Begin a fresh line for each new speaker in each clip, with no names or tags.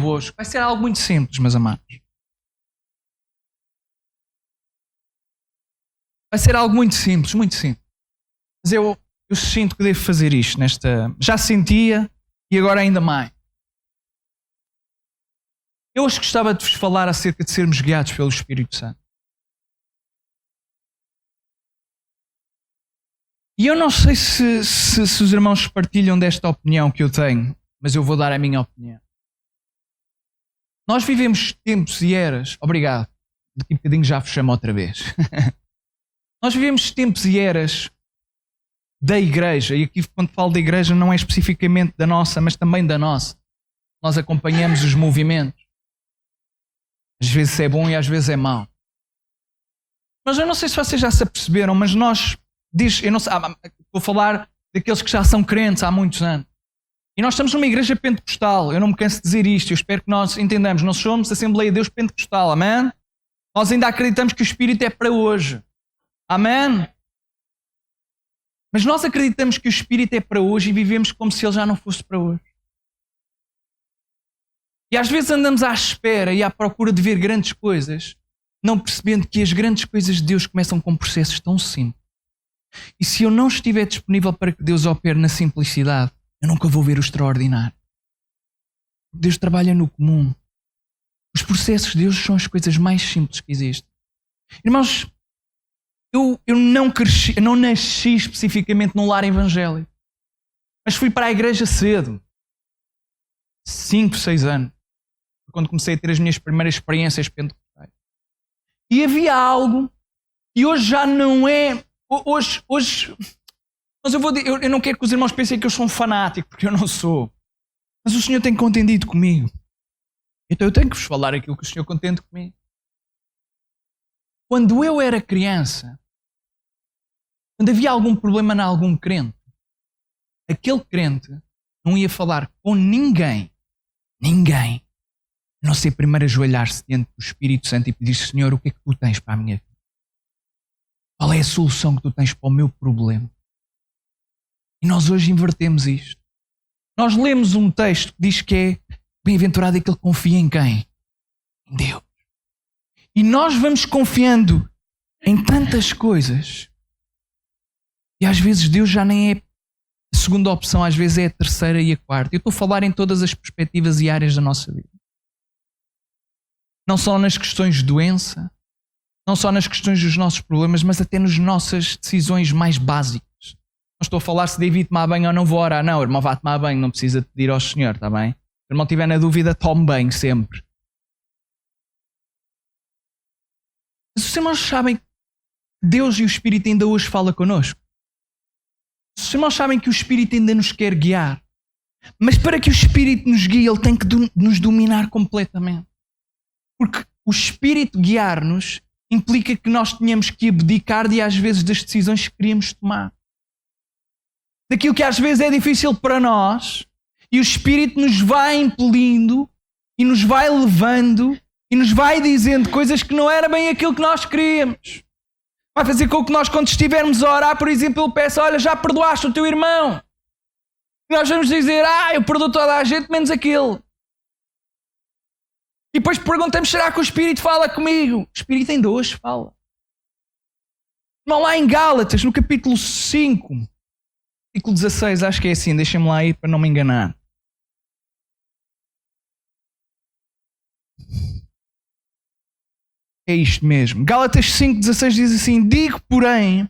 convosco. Vai ser algo muito simples, meus amados. Vai ser algo muito simples, muito simples. Mas eu sinto que devo fazer isto Já sentia e agora ainda mais. Eu hoje gostava de vos falar acerca de sermos guiados pelo Espírito Santo. E eu não sei se os irmãos partilham desta opinião que eu tenho, mas eu vou dar a minha opinião. Nós vivemos tempos e eras... Obrigado. Daqui a bocadinho já vos chamo outra vez. Nós vivemos tempos e eras da igreja, e aqui quando falo da igreja não é especificamente da nossa, mas também da nossa. Nós acompanhamos os movimentos. Às vezes é bom e às vezes é mau. Mas eu não sei se vocês já se aperceberam, mas nós... vou falar daqueles que já são crentes há muitos anos. E nós estamos numa igreja pentecostal. Eu não me canso de dizer isto. Eu espero que nós entendamos. Nós somos a Assembleia de Deus Pentecostal. Amém? Nós ainda acreditamos que o Espírito é para hoje. Amém? Mas nós acreditamos que o Espírito é para hoje e vivemos como se ele já não fosse para hoje. E às vezes andamos à espera e à procura de ver grandes coisas, não percebendo que as grandes coisas de Deus começam com processos tão simples. E se eu não estiver disponível para que Deus opere na simplicidade, eu nunca vou ver o extraordinário. Deus trabalha no comum. Os processos de Deus são as coisas mais simples que existem. Irmãos, eu não nasci especificamente num lar evangélico, mas fui para a igreja cedo. 5, 6 anos. Quando comecei a ter as minhas primeiras experiências pentecostais. E havia algo que hoje já não é... Hoje, mas eu não quero que os irmãos pensem que eu sou um fanático, porque eu não sou. Mas o Senhor tem contendido comigo. Então eu tenho que vos falar aquilo que o Senhor contende comigo. Quando eu era criança, quando havia algum problema em algum crente, aquele crente não ia falar com ninguém, a não ser primeiro ajoelhar-se diante do Espírito Santo e pedir: Senhor, o que é que tu tens para a minha vida? Qual é a solução que tu tens para o meu problema? E nós hoje invertemos isto. Nós lemos um texto que diz que é bem-aventurado aquele que confia em quem? Em Deus. E nós vamos confiando em tantas coisas e às vezes Deus já nem é a segunda opção, às vezes é a terceira e a quarta. Eu estou a falar em todas as perspectivas e áreas da nossa vida. Não só nas questões de doença, não só nas questões dos nossos problemas, mas até nas nossas decisões mais básicas. Não estou a falar se devo ir tomar banho ou não vou orar. Não, o irmão vai tomar banho, não precisa pedir ao Senhor, está bem? Se o irmão estiver na dúvida, tome banho sempre. Mas os irmãos sabem que Deus e o Espírito ainda hoje falam connosco. Os irmãos sabem que o Espírito ainda nos quer guiar. Mas para que o Espírito nos guie, ele tem que nos dominar completamente. Porque o Espírito guiar-nos implica que nós tenhamos que abdicar de às vezes das decisões que queríamos tomar. Daquilo que às vezes é difícil para nós, e o Espírito nos vai impelindo e nos vai levando e nos vai dizendo coisas que não era bem aquilo que nós queríamos. Vai fazer com que nós, quando estivermos a orar, por exemplo, ele peça: olha, já perdoaste o teu irmão? E nós vamos dizer: eu perdoo toda a gente menos aquele. E depois perguntamos: será que o Espírito fala comigo? O Espírito ainda hoje fala. Não, lá em Gálatas, no capítulo 5, versículo 16, acho que é assim, deixem-me lá ir para não me enganar. É isto mesmo. Gálatas 5,16 diz assim: digo, porém,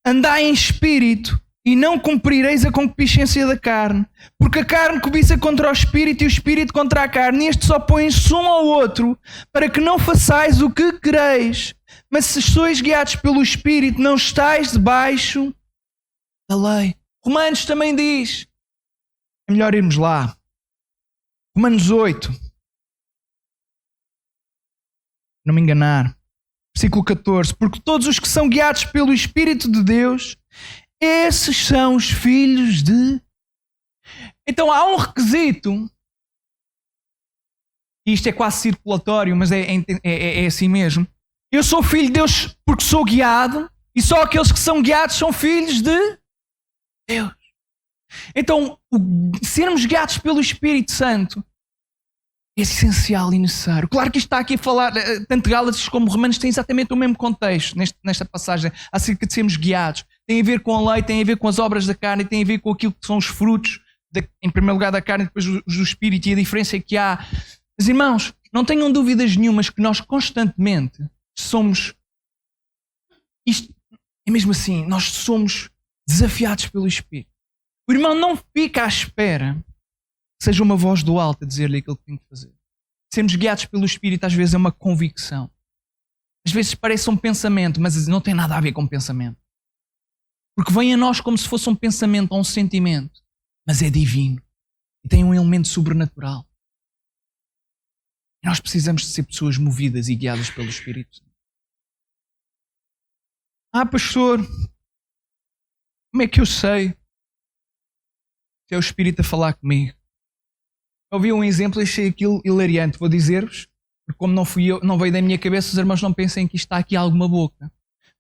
andai em espírito e não cumprireis a concupiscência da carne, porque a carne cobiça contra o espírito e o espírito contra a carne, e estes opõem-se um ao outro, para que não façais o que quereis. Mas se sois guiados pelo espírito, não estáis debaixo da lei. Romanos também diz, é melhor irmos lá. Romanos 8. Não me enganar. Versículo 14. Porque todos os que são guiados pelo Espírito de Deus, esses são os filhos de... Então há um requisito, e isto é quase circulatório, mas é assim mesmo. Eu sou filho de Deus porque sou guiado, e só aqueles que são guiados são filhos de Deus. Então, sermos guiados pelo Espírito Santo é essencial e necessário. Claro que isto está aqui a falar, tanto Gálatas como Romanos têm exatamente o mesmo contexto nesta passagem, acerca de sermos guiados. Tem a ver com a lei, tem a ver com as obras da carne, tem a ver com aquilo que são os frutos, em primeiro lugar da carne e depois os do Espírito, e a diferença que há. Mas irmãos, não tenham dúvidas nenhumas que nós constantemente somos... Isto é mesmo assim, nós somos desafiados pelo Espírito. O irmão não fica à espera que seja uma voz do alto a dizer-lhe aquilo que tem que fazer. Sermos guiados pelo Espírito às vezes é uma convicção. Às vezes parece um pensamento, mas não tem nada a ver com pensamento. Porque vem a nós como se fosse um pensamento ou um sentimento, mas é divino e tem um elemento sobrenatural. E nós precisamos de ser pessoas movidas e guiadas pelo Espírito. Pastor, como é que eu sei se é o Espírito a falar comigo? Eu vi um exemplo e achei aquilo hilariante. Vou dizer-vos, porque como não fui eu, não veio da minha cabeça, os irmãos não pensem que isto está aqui alguma boca.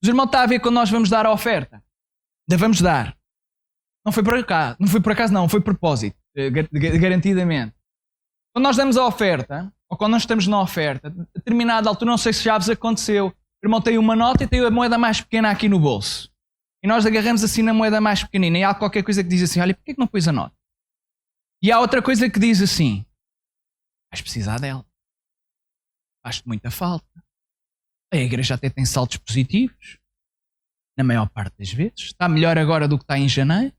Os irmãos está a ver quando nós vamos dar a oferta. Ainda vamos dar. Não foi por acaso, não, foi propósito, garantidamente. Quando nós damos a oferta, ou quando nós estamos na oferta, a determinada altura, não sei se já vos aconteceu, o irmão tem uma nota e tem a moeda mais pequena aqui no bolso. E nós agarramos assim na moeda mais pequenina e há qualquer coisa que diz assim, olha, porquê que não pôs a nota? E há outra coisa que diz assim, vais precisar dela. Faz-te muita falta. A igreja até tem saltos positivos, na maior parte das vezes. Está melhor agora do que está em janeiro.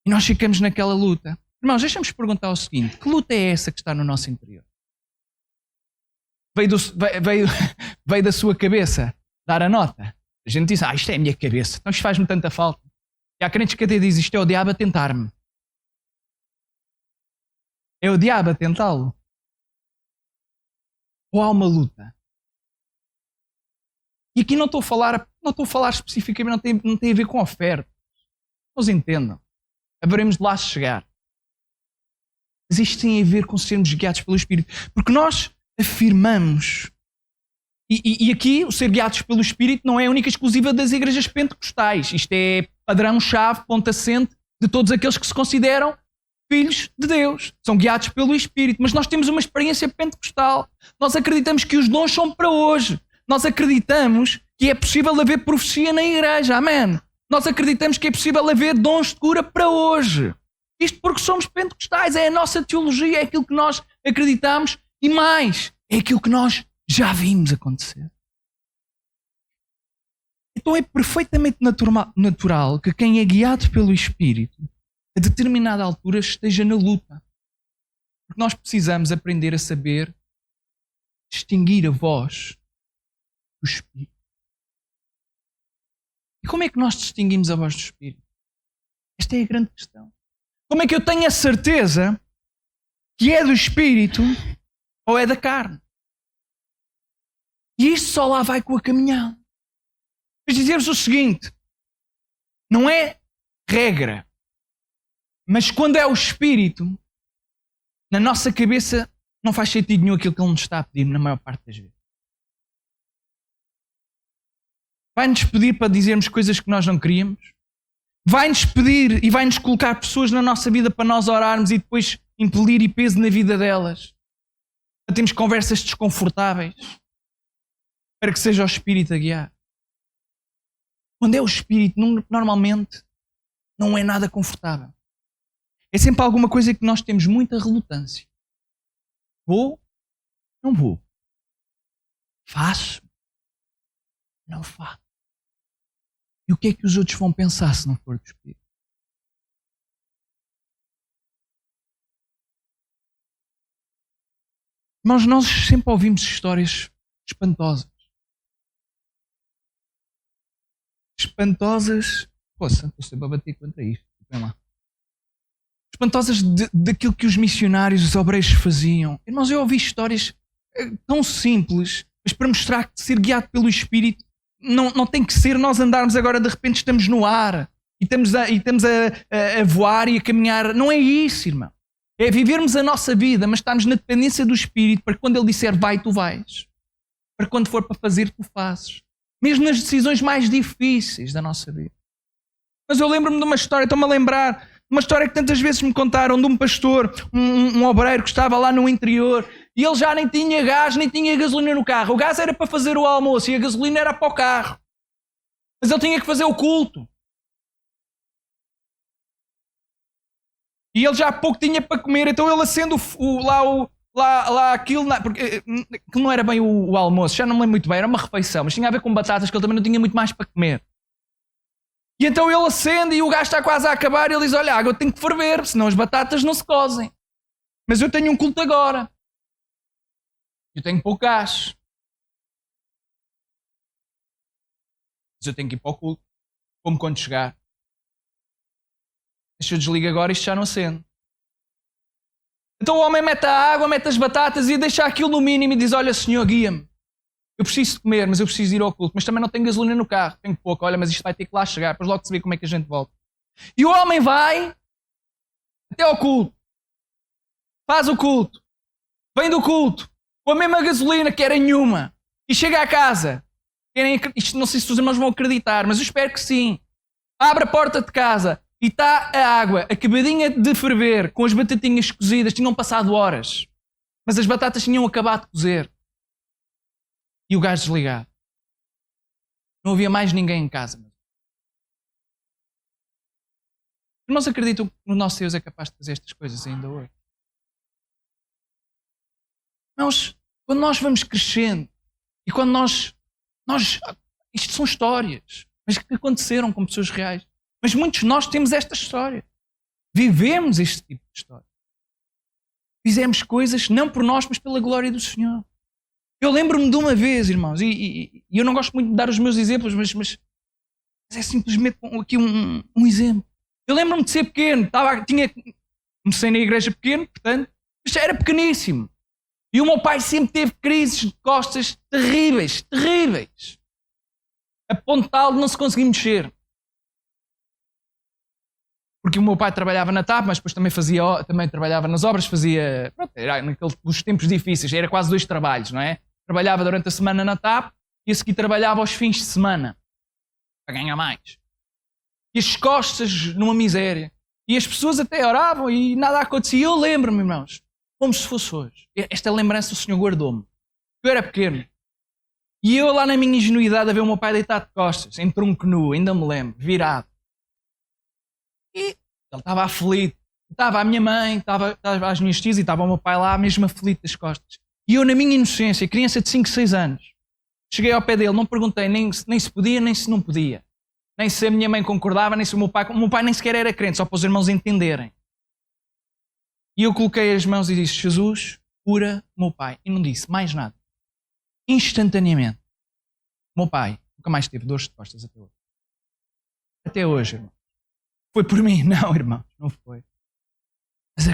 E nós ficamos naquela luta. Irmãos, deixa-me perguntar o seguinte, que luta é essa que está no nosso interior? Veio da sua cabeça dar a nota? A gente diz, isto é a minha cabeça, então isto faz-me tanta falta. E há crentes que até dizem, isto é o diabo a tentar-me. É o diabo a tentá-lo? Ou há uma luta? E aqui não estou a falar especificamente, não tem a ver com oferta. Vocês entendam. Haveremos de lá chegar. Mas isto tem a ver com sermos guiados pelo Espírito. Porque nós afirmamos. E aqui, o ser guiados pelo Espírito não é a única exclusiva das igrejas pentecostais. Isto é padrão-chave, ponto-assente de todos aqueles que se consideram filhos de Deus. São guiados pelo Espírito. Mas nós temos uma experiência pentecostal. Nós acreditamos que os dons são para hoje. Nós acreditamos que é possível haver profecia na igreja. Amém. Nós acreditamos que é possível haver dons de cura para hoje. Isto porque somos pentecostais. É a nossa teologia, é aquilo que nós acreditamos e mais, é aquilo que nós já vimos acontecer. Então é perfeitamente natural que quem é guiado pelo Espírito, a determinada altura, esteja na luta. Porque nós precisamos aprender a saber distinguir a voz do Espírito. E como é que nós distinguimos a voz do Espírito? Esta é a grande questão. Como é que eu tenho a certeza que é do Espírito ou é da carne? E isto só lá vai com a caminhada. Mas dizer-vos o seguinte, não é regra, mas quando é o Espírito, na nossa cabeça não faz sentido nenhum aquilo que Ele nos está a pedir na maior parte das vezes. Vai-nos pedir para dizermos coisas que nós não queríamos. Vai-nos pedir e vai-nos colocar pessoas na nossa vida para nós orarmos e depois impelir e peso na vida delas. Temos conversas desconfortáveis para que seja o Espírito a guiar. Quando é o Espírito, normalmente não é nada confortável. É sempre alguma coisa que nós temos muita relutância. Vou? Não vou. Faço? Não faço. E o que é que os outros vão pensar se não for do Espírito? Mas nós sempre ouvimos histórias espantosas. Espantosas. Poxa, estou sempre a bater contra isto. Vem lá. Espantosas daquilo que os missionários, os obreiros faziam. Irmãos, eu ouvi histórias tão simples, mas para mostrar que ser guiado pelo Espírito não tem que ser nós andarmos agora, de repente estamos no ar e estamos a voar e a caminhar. Não é isso, irmão. É vivermos a nossa vida, mas estarmos na dependência do Espírito para que quando Ele disser vai, tu vais. Para quando for para fazer, tu fazes. Mesmo nas decisões mais difíceis da nossa vida. Mas eu lembro-me de uma história, estou-me a lembrar, Uma história que tantas vezes me contaram de um pastor, um obreiro que estava lá no interior e ele já nem tinha gás, nem tinha gasolina no carro. O gás era para fazer o almoço e a gasolina era para o carro. Mas ele tinha que fazer o culto. E ele já há pouco tinha para comer, então ele acende aquilo, porque aquilo não era bem o almoço, já não me lembro muito bem, era uma refeição, mas tinha a ver com batatas que ele também não tinha muito mais para comer. E então ele acende e o gás está quase a acabar e ele diz, olha, a água tem que ferver, senão as batatas não se cozem. Mas eu tenho um culto agora. Eu tenho pouco gás. Mas eu tenho que ir para o culto. Como quando chegar. Deixa eu desligar agora, isto já não acende. Então o homem mete a água, mete as batatas e deixa aquilo no mínimo e diz, olha Senhor, guia-me. Eu preciso de comer, mas eu preciso ir ao culto. Mas também não tenho gasolina no carro, tenho pouco. Olha, mas isto vai ter que lá chegar. Depois logo se vê como é que a gente volta. E o homem vai até ao culto. Faz o culto. Vem do culto. Com a mesma gasolina que era nenhuma. E chega à casa. Isto não sei se os irmãos vão acreditar, mas eu espero que sim. Abre a porta de casa. E está a água acabadinha de ferver, com as batatinhas cozidas, tinham passado horas. Mas as batatas tinham acabado de cozer. E o gás desligado. Não havia mais ninguém em casa. Irmãos, acreditam que o nosso Deus é capaz de fazer estas coisas ainda hoje? Irmãos, quando nós vamos crescendo, e quando nós isto são histórias, mas que aconteceram com pessoas reais. Mas muitos de nós temos esta história. Vivemos este tipo de história. Fizemos coisas não por nós, mas pela glória do Senhor. Eu lembro-me de uma vez, irmãos, e eu não gosto muito de dar os meus exemplos, mas é simplesmente aqui um exemplo. Eu lembro-me de ser pequeno, comecei na igreja pequeno, portanto, mas era pequeníssimo. E o meu pai sempre teve crises de costas terríveis, terríveis. A ponto tal de não se conseguir mexer. Porque o meu pai trabalhava na TAP, mas depois também trabalhava nas obras, era naqueles tempos difíceis, era quase 2 trabalhos, não é? Trabalhava durante a semana na TAP e a seguir trabalhava aos fins de semana, para ganhar mais. E as costas numa miséria. E as pessoas até oravam e nada acontecia. E eu lembro-me, irmãos, como se fosse hoje. Esta lembrança o Senhor guardou-me. Eu era pequeno. E eu lá na minha ingenuidade a ver o meu pai deitado de costas, em tronco nu, ainda me lembro, virado. E ele estava aflito. Estava a minha mãe, estava as minhas tias e estava o meu pai lá mesmo aflito das costas. E eu na minha inocência, criança de 5, 6 anos, cheguei ao pé dele, não perguntei nem se podia, nem se não podia. Nem se a minha mãe concordava, nem se o meu pai nem sequer era crente, só para os irmãos entenderem. E eu coloquei as mãos e disse, Jesus, cura o meu pai. E não disse mais nada. Instantaneamente. O meu pai nunca mais teve dores de costas até hoje. Até hoje, irmão. Foi por mim? Não, irmão, não foi. Mas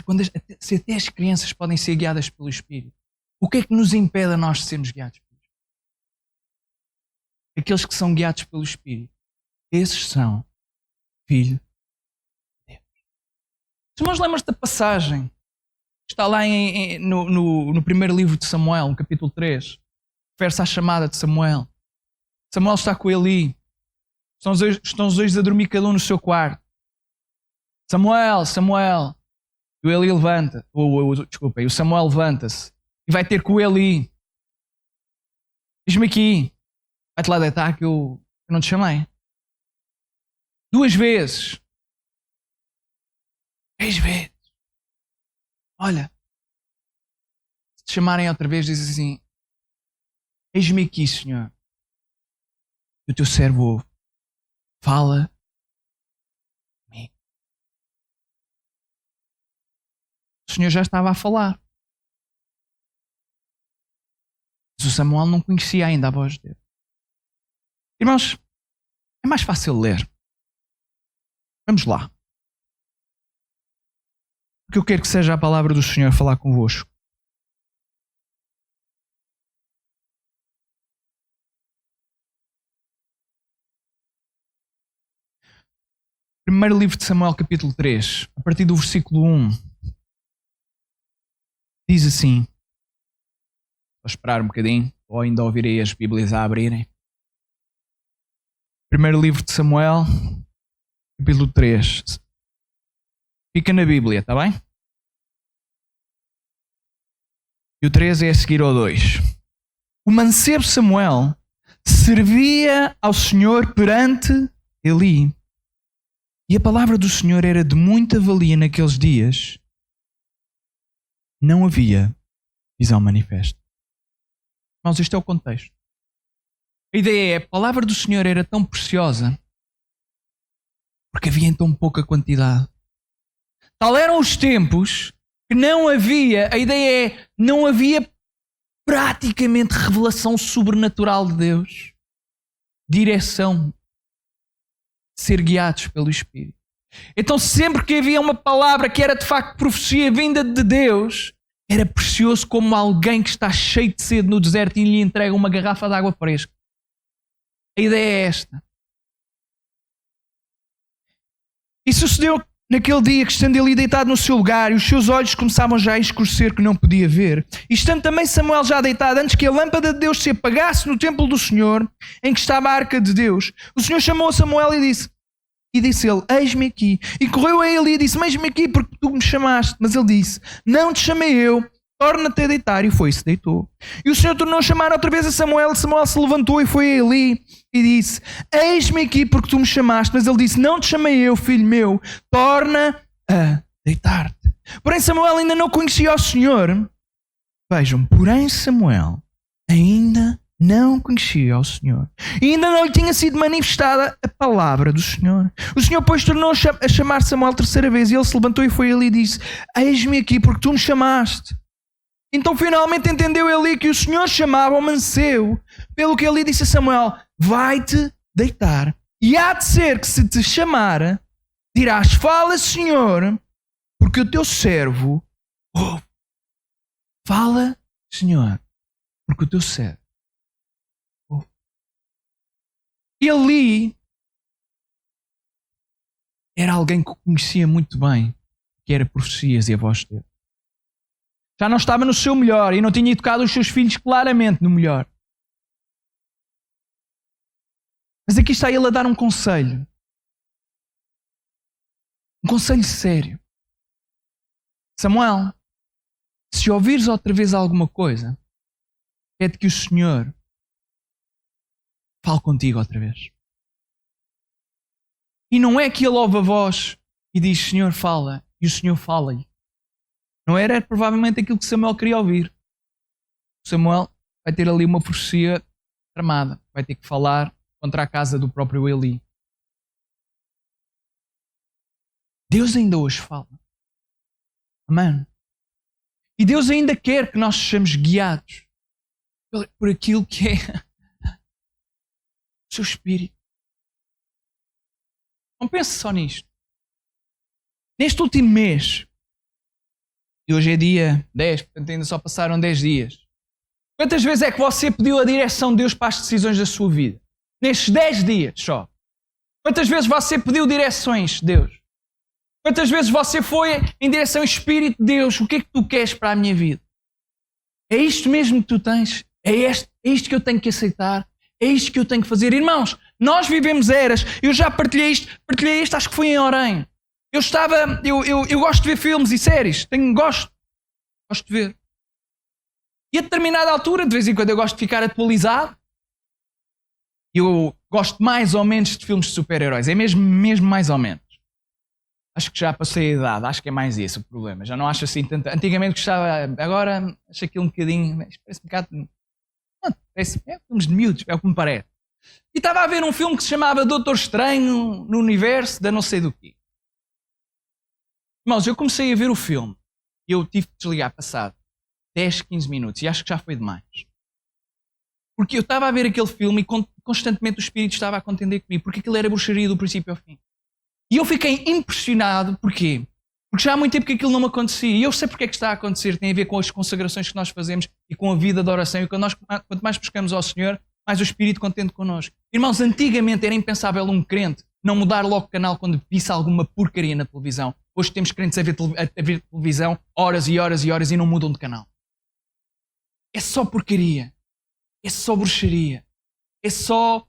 se até as crianças podem ser guiadas pelo Espírito, o que é que nos impede a nós de sermos guiados pelo Espírito? Aqueles que são guiados pelo Espírito, esses são filhos de Deus. Se nós lembramos da passagem, está lá no primeiro livro de Samuel, no capítulo 3, refere-se à chamada de Samuel. Samuel está com Eli. Estão os dois a dormir cada um no seu quarto. Samuel, Samuel. E o Eli levanta. Desculpa, e o Samuel levanta-se. E vai ter com o Eli. Diz-me aqui. Vai-te lá deitar que eu não te chamei. 2 vezes. 3 vezes. Olha. Se te chamarem outra vez, diz assim. Eis-me aqui, Senhor. E o teu servo ouve. Fala comigo. O Senhor já estava a falar. Mas o Samuel não conhecia ainda a voz de Deus. Irmãos, é mais fácil ler. Vamos lá. Porque eu quero que seja a palavra do Senhor falar convosco. Primeiro livro de Samuel, capítulo 3, a partir do versículo 1, diz assim, vou esperar um bocadinho, ou ainda ouvirei as Bíblias a abrirem. Primeiro livro de Samuel, capítulo 3. Fica na Bíblia, está bem? E o 3 é a seguir ao 2. O mancebo Samuel servia ao Senhor perante Eli. E a palavra do Senhor era de muita valia naqueles dias. Não havia visão manifesta. Irmãos, este é o contexto. A ideia é, a palavra do Senhor era tão preciosa porque havia em tão pouca quantidade. Tal eram os tempos que não havia, a ideia é, não havia praticamente revelação sobrenatural de Deus. Direção. Ser guiados pelo Espírito. Então sempre que havia uma palavra que era de facto profecia vinda de Deus, era precioso como alguém que está cheio de sede no deserto e lhe entrega uma garrafa de água fresca. A ideia é esta. E sucedeu naquele dia que, estando ele deitado no seu lugar, e os seus olhos começavam já a escurecer que não podia ver, e estando também Samuel já deitado, antes que a lâmpada de Deus se apagasse no templo do Senhor, em que estava a arca de Deus, o Senhor chamou a Samuel e disse ele, eis-me aqui. E correu a ele e disse, eis-me aqui porque tu me chamaste. Mas ele disse, não te chamei eu, torna-te a deitar. E foi-se, deitou. E o Senhor tornou a chamar outra vez a Samuel. Samuel se levantou e foi a Eli e disse, eis-me aqui porque tu me chamaste. Mas ele disse, não te chamei eu, filho meu, torna a deitar-te. Porém Samuel ainda não conhecia o Senhor. Vejam, porém Samuel ainda não conhecia o Senhor. E ainda não lhe tinha sido manifestada a palavra do Senhor. O Senhor, pois, tornou a chamar Samuel terceira vez. E ele se levantou e foi ali e disse, eis-me aqui porque tu me chamaste. Então finalmente entendeu Eli que o Senhor chamava o mancebo. Pelo que Eli disse a Samuel, vai-te deitar. E há de ser que se te chamar, dirás, fala Senhor, porque o teu servo ouve. Fala Senhor, porque o teu servo. Eli era alguém que conhecia muito bem que era profecias e a voz de Deus. Já não estava no seu melhor e não tinha educado os seus filhos claramente no melhor. Mas aqui está ele a dar um conselho. Um conselho sério. Samuel, se ouvires outra vez alguma coisa, pede que o Senhor fale contigo outra vez. E não é que ele ouve a voz e diz, Senhor, fala, e o Senhor fala-lhe. Não era provavelmente aquilo que Samuel queria ouvir. Samuel vai ter ali uma profecia tramada. Vai ter que falar contra a casa do próprio Eli. Deus ainda hoje fala. Amém. E Deus ainda quer que nós sejamos guiados por aquilo que é o seu Espírito. Não pense só nisto. Neste último mês, e hoje é dia 10, portanto ainda só passaram 10 dias. Quantas vezes é que você pediu a direção de Deus para as decisões da sua vida? Nestes 10 dias só. Quantas vezes você pediu direções de Deus? Quantas vezes você foi em direção ao Espírito de Deus? O que é que tu queres para a minha vida? É isto mesmo que tu tens? É isto que eu tenho que aceitar? É isto que eu tenho que fazer? Irmãos, nós vivemos eras. Eu já partilhei isto acho que foi em Orem. Eu gosto de ver filmes e séries. Gosto de ver. E a determinada altura, de vez em quando eu gosto de ficar atualizado. Eu gosto mais ou menos de filmes de super-heróis. É mesmo mais ou menos. Acho que já passei a idade. Acho que é mais esse o problema. Já não acho assim tanto. Antigamente gostava. Agora acho aquilo um bocadinho. Parece um bocado. É filmes de miúdos. É o que me parece. E estava a ver um filme que se chamava Doutor Estranho no Universo da não sei do quê. Irmãos, eu comecei a ver o filme e eu tive que desligar passado 10, 15 minutos e acho que já foi demais. Porque eu estava a ver aquele filme e constantemente o Espírito estava a contender comigo, porque aquilo era bruxaria do princípio ao fim. E eu fiquei impressionado, porquê? Porque já há muito tempo que aquilo não me acontecia e eu sei porque é que está a acontecer, tem a ver com as consagrações que nós fazemos e com a vida de oração e quanto mais buscamos ao Senhor, mais o Espírito contente connosco. Irmãos, antigamente era impensável um crente não mudar logo o canal quando visse alguma porcaria na televisão. Hoje temos crentes a ver televisão horas e horas e horas e não mudam de canal. É só porcaria. É só bruxaria. É só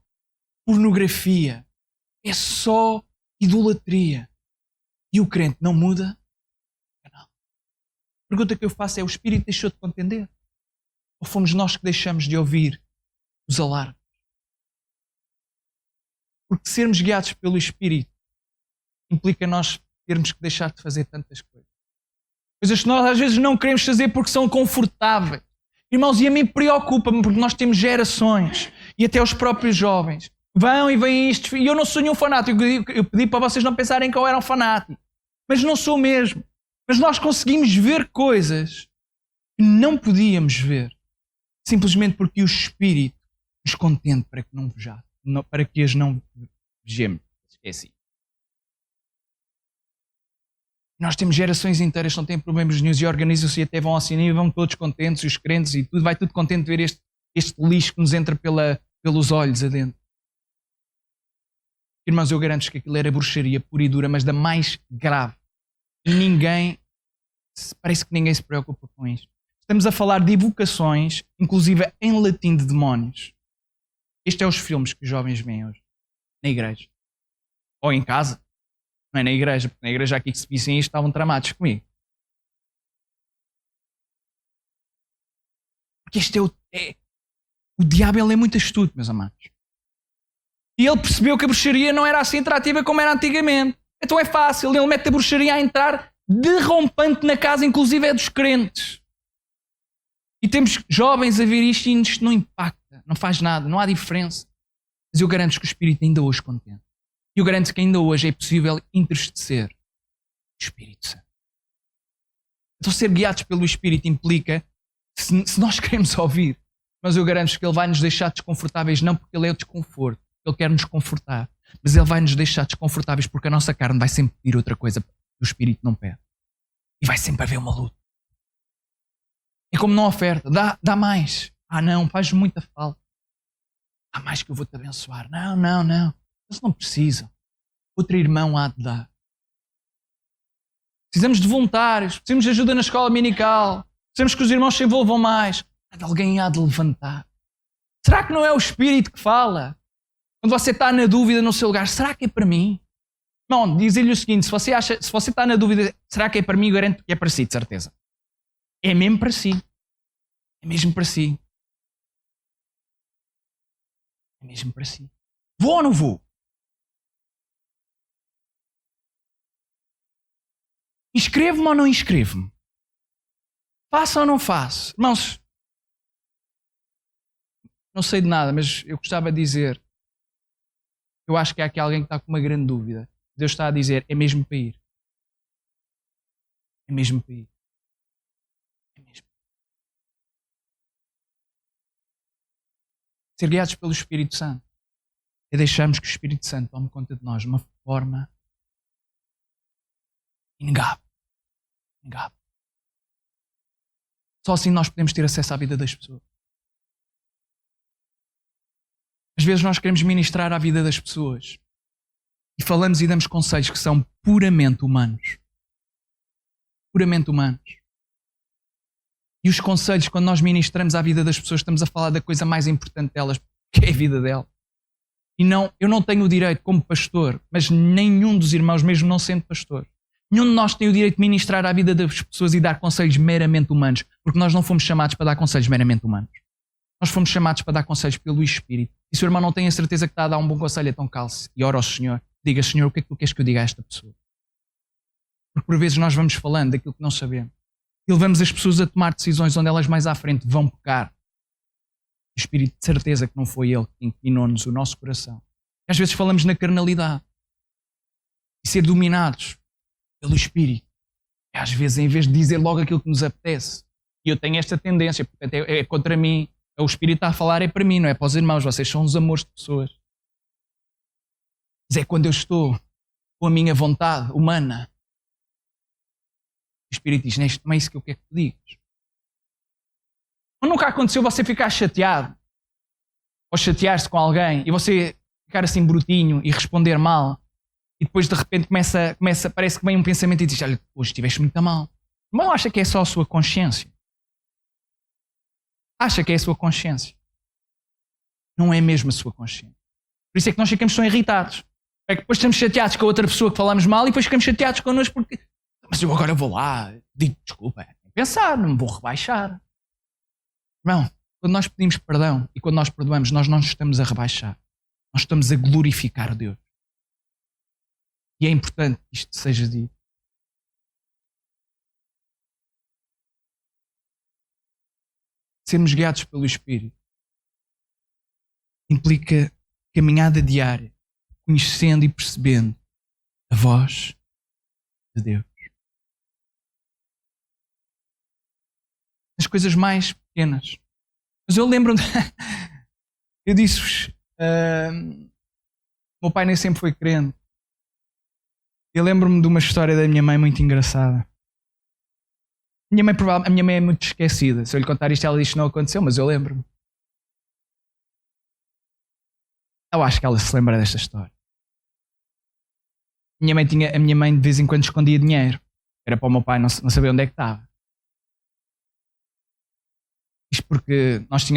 pornografia. É só idolatria. E o crente não muda pergunta que eu faço é: o Espírito deixou de contender? Ou fomos nós que deixamos de ouvir os alarmes? Porque sermos guiados pelo Espírito implica nós termos que deixar de fazer tantas coisas. Coisas que nós às vezes não queremos fazer porque são confortáveis. Irmãos, e a mim preocupa-me porque nós temos gerações e até os próprios jovens vão e veem isto. E eu não sou nenhum fanático. Eu pedi para vocês não pensarem que eu era um fanático. Mas não sou mesmo. Mas nós conseguimos ver coisas que não podíamos ver. Simplesmente porque o Espírito nos contente para que não vejamos. Para que as não vejamos. Esqueci. Nós temos gerações inteiras que não têm problemas nenhum e organizam-se e até vão ao cinema e vão todos contentes, os crentes e tudo, vai tudo contente de ver este lixo que nos entra pelos olhos adentro. Irmãos, eu garanto-vos que aquilo era bruxaria pura e dura, mas da mais grave. E parece que ninguém se preocupa com isto. Estamos a falar de evocações, inclusive em latim, de demónios. Este é os filmes que os jovens veem hoje, na igreja. Ou em casa. Não é na igreja, porque na igreja aqui que se vissem isto estavam tramados comigo. Porque o diabo, ele é muito astuto, meus amados. E ele percebeu que a bruxaria não era assim atrativa como era antigamente. Então é fácil, ele mete a bruxaria a entrar derrompante na casa, inclusive é dos crentes. E temos jovens a ver isto e isto não impacta, não faz nada, não há diferença. Mas eu garanto que o Espírito ainda hoje contente. E eu garanto que ainda hoje é possível entristecer o Espírito Santo. Então ser guiados pelo Espírito implica, se nós queremos ouvir, mas eu garanto que Ele vai nos deixar desconfortáveis, não porque Ele é o desconforto, Ele quer nos confortar, mas Ele vai nos deixar desconfortáveis porque a nossa carne vai sempre pedir outra coisa que o Espírito não pede. E vai sempre haver uma luta. É como não oferta, dá mais. Ah não, faz muita falta. Há mais que eu vou-te abençoar. Não. Eles não precisam. Outro irmão há de dar. Precisamos de voluntários, precisamos de ajuda na escola dominical, precisamos que os irmãos se envolvam mais. Alguém há de levantar. Será que não é o Espírito que fala? Quando você está na dúvida no seu lugar, será que é para mim? Não, diz-lhe o seguinte, se você está na dúvida, será que é para mim? Eu garanto que é para si, de certeza. É mesmo para si. É mesmo para si. É mesmo para si. Vou ou não vou? Inscrevo-me ou não inscrevo-me? Faço ou não faço? Irmãos, não sei de nada, mas eu gostava de dizer, eu acho que há aqui alguém que está com uma grande dúvida. Deus está a dizer, é mesmo para ir. É mesmo para ir. É mesmo. Ser guiados pelo Espírito Santo é deixarmos que o Espírito Santo tome conta de nós de uma forma inegável. Só assim nós podemos ter acesso à vida das pessoas. Às vezes nós queremos ministrar à vida das pessoas e falamos e damos conselhos que são puramente humanos. Puramente humanos. E os conselhos, quando nós ministramos à vida das pessoas, estamos a falar da coisa mais importante delas, que é a vida delas. E não, eu não tenho o direito, como pastor, mas nenhum dos irmãos, mesmo não sendo pastor, nenhum de nós tem o direito de ministrar à vida das pessoas e dar conselhos meramente humanos, porque nós não fomos chamados para dar conselhos meramente humanos. Nós fomos chamados para dar conselhos pelo Espírito. E se o irmão não tem a certeza que está a dar um bom conselho, então calce e ora ao Senhor. Diga, Senhor, o que é que tu queres que eu diga a esta pessoa? Porque por vezes nós vamos falando daquilo que não sabemos. E levamos as pessoas a tomar decisões onde elas mais à frente vão pecar. O Espírito de certeza que não foi Ele que inclinou-nos o nosso coração. E às vezes falamos na carnalidade. E ser dominados pelo Espírito. E às vezes, em vez de dizer logo aquilo que nos apetece, e eu tenho esta tendência, portanto é contra mim, o Espírito está a falar, é para mim, não é para os irmãos, vocês são os amores de pessoas. Mas é quando eu estou com a minha vontade humana, o Espírito diz, não é isso que eu quero que tu digas. Ou nunca aconteceu você ficar chateado, ou chatear-se com alguém, e você ficar assim brutinho e responder mal, e depois de repente parece que vem um pensamento e diz, olha, hoje estiveste muito mal. Mas não acha que é só a sua consciência? Acha que é a sua consciência? Não é mesmo a sua consciência. Por isso é que nós ficamos tão irritados. É que depois estamos chateados com a outra pessoa que falamos mal e depois ficamos chateados connosco porque mas eu agora vou lá, digo desculpa, Pensar, não me vou rebaixar. Não, quando nós pedimos perdão e quando nós perdoamos, nós não nos estamos a rebaixar. Nós estamos a glorificar Deus. E é importante que isto seja dito. Sermos guiados pelo Espírito implica caminhada diária, conhecendo e percebendo a voz de Deus. As coisas mais pequenas. Mas eu lembro-me, eu disse-vos, meu pai nem sempre foi crente. Eu lembro-me de uma história da minha mãe muito engraçada. A minha mãe é muito esquecida. Se eu lhe contar isto, ela diz que não aconteceu, mas eu lembro-me. Eu acho que ela se lembra desta história. A minha mãe de vez em quando escondia dinheiro. Era para o meu pai não saber onde é que estava. Isto porque nós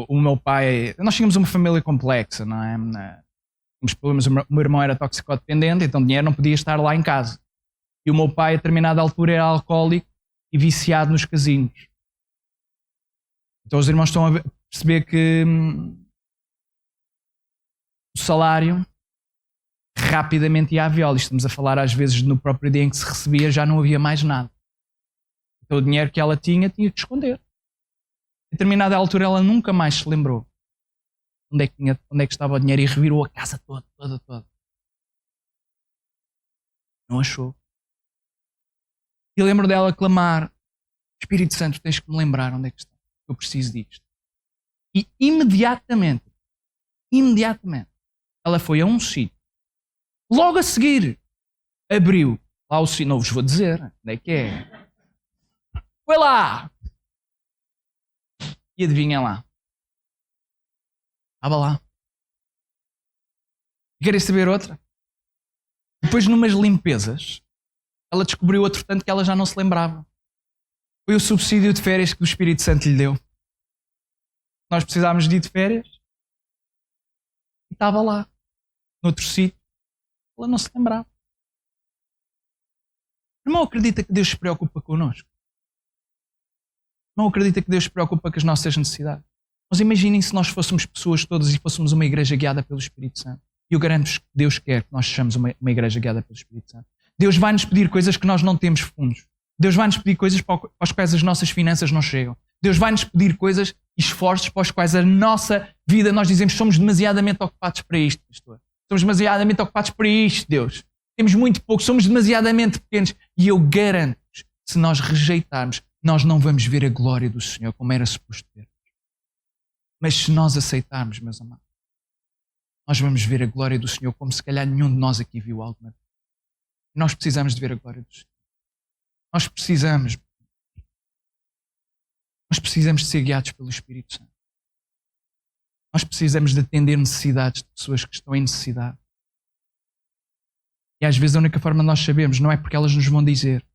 o meu pai, nós tínhamos uma família complexa, não é? Tínhamos problemas, o meu irmão era toxicodependente, então o dinheiro não podia estar lá em casa. E o meu pai, a determinada altura, era alcoólico e viciado nos casinos. Então os irmãos estão a perceber que o salário rapidamente ia à viola. Estamos a falar às vezes no próprio dia em que se recebia já não havia mais nada. Então o dinheiro que ela tinha que esconder. A determinada altura ela nunca mais se lembrou onde é que estava o dinheiro e revirou a casa toda. Não achou. E lembro dela clamar: Espírito Santo, tens que me lembrar onde é que está. Eu preciso disto. E imediatamente, ela foi a um sítio. Logo a seguir, abriu lá o sítio. Não vos vou dizer onde é que é. Foi lá! E adivinha lá. Estava lá. Querem saber outra? Depois, numas limpezas, ela descobriu outro tanto que ela já não se lembrava. Foi o subsídio de férias que o Espírito Santo lhe deu. Nós precisávamos de ir de férias. E estava lá, noutro sítio. Ela não se lembrava. Irmão, acredita que Deus se preocupa connosco? Não acredita que Deus se preocupa com as nossas necessidades? Mas imaginem se nós fôssemos pessoas todas e fôssemos uma igreja guiada pelo Espírito Santo. E eu garanto-vos que Deus quer que nós sejamos uma igreja guiada pelo Espírito Santo. Deus vai-nos pedir coisas que nós não temos fundos. Deus vai-nos pedir coisas para as quais as nossas finanças não chegam. Deus vai-nos pedir coisas e esforços para os quais a nossa vida, nós dizemos, somos demasiadamente ocupados para isto, pastor. Somos demasiadamente ocupados para isto, Deus. Temos muito pouco, somos demasiadamente pequenos. E eu garanto-vos, se nós rejeitarmos, nós não vamos ver a glória do Senhor como era suposto ver. Mas se nós aceitarmos, meus amados, nós vamos ver a glória do Senhor como se calhar nenhum de nós aqui viu alguma vez. Nós precisamos de ver a glória do Senhor. Nós precisamos de ser guiados pelo Espírito Santo. Nós precisamos de atender necessidades de pessoas que estão em necessidade. E às vezes a única forma de nós sabermos não é porque elas nos vão dizer,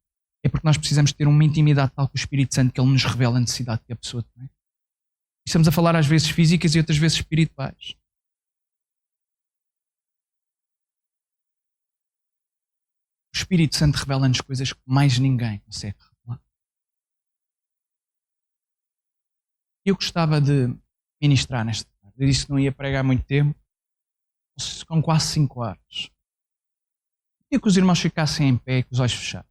é porque nós precisamos ter uma intimidade tal com o Espírito Santo que Ele nos revela a necessidade que a pessoa tem. Estamos a falar às vezes físicas e outras vezes espirituais. O Espírito Santo revela-nos coisas que mais ninguém consegue revelar. Eu gostava de ministrar nesta tarde. Eu disse que não ia pregar muito tempo. Com quase 5 horas. E que os irmãos ficassem em pé com os olhos fechados.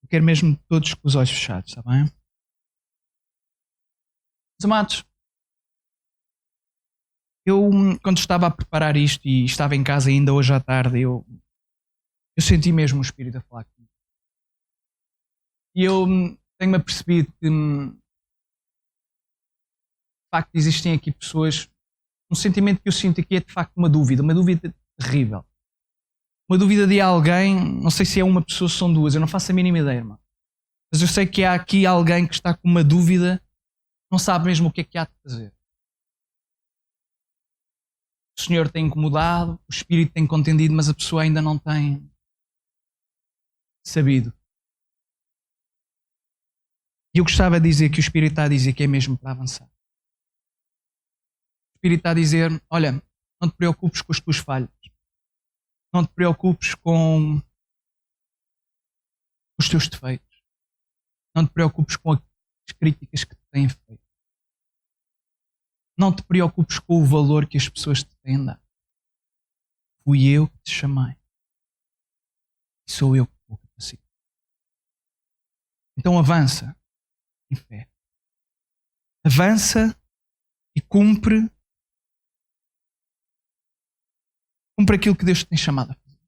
Eu quero mesmo todos com os olhos fechados, está bem? Meus amados, eu quando estava a preparar isto e estava em casa ainda hoje à tarde, eu senti mesmo o Espírito a falar comigo. E eu tenho-me apercebido que de facto existem aqui pessoas, um sentimento que eu sinto aqui é de facto uma dúvida terrível. Uma dúvida de alguém, não sei se é uma pessoa ou são duas, eu não faço a mínima ideia, irmão. Mas eu sei que há aqui alguém que está com uma dúvida, não sabe mesmo o que é que há de fazer. O Senhor tem incomodado, o Espírito tem contendido, mas a pessoa ainda não tem sabido. E eu gostava de dizer que o Espírito está a dizer que é mesmo para avançar. O Espírito está a dizer, olha, não te preocupes com as tuas falhas. Não te preocupes com os teus defeitos. Não te preocupes com as críticas que te têm feito. Não te preocupes com o valor que as pessoas te têm dado. Fui eu que te chamei. E sou eu que te vou capacitar. Então avança em fé. Avança e cumpre aquilo que Deus te tem chamado a fazer.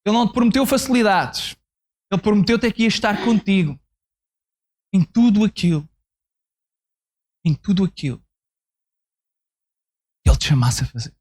Ele não te prometeu facilidades. Ele prometeu-te que ia estar contigo em tudo aquilo que Ele te chamasse a fazer.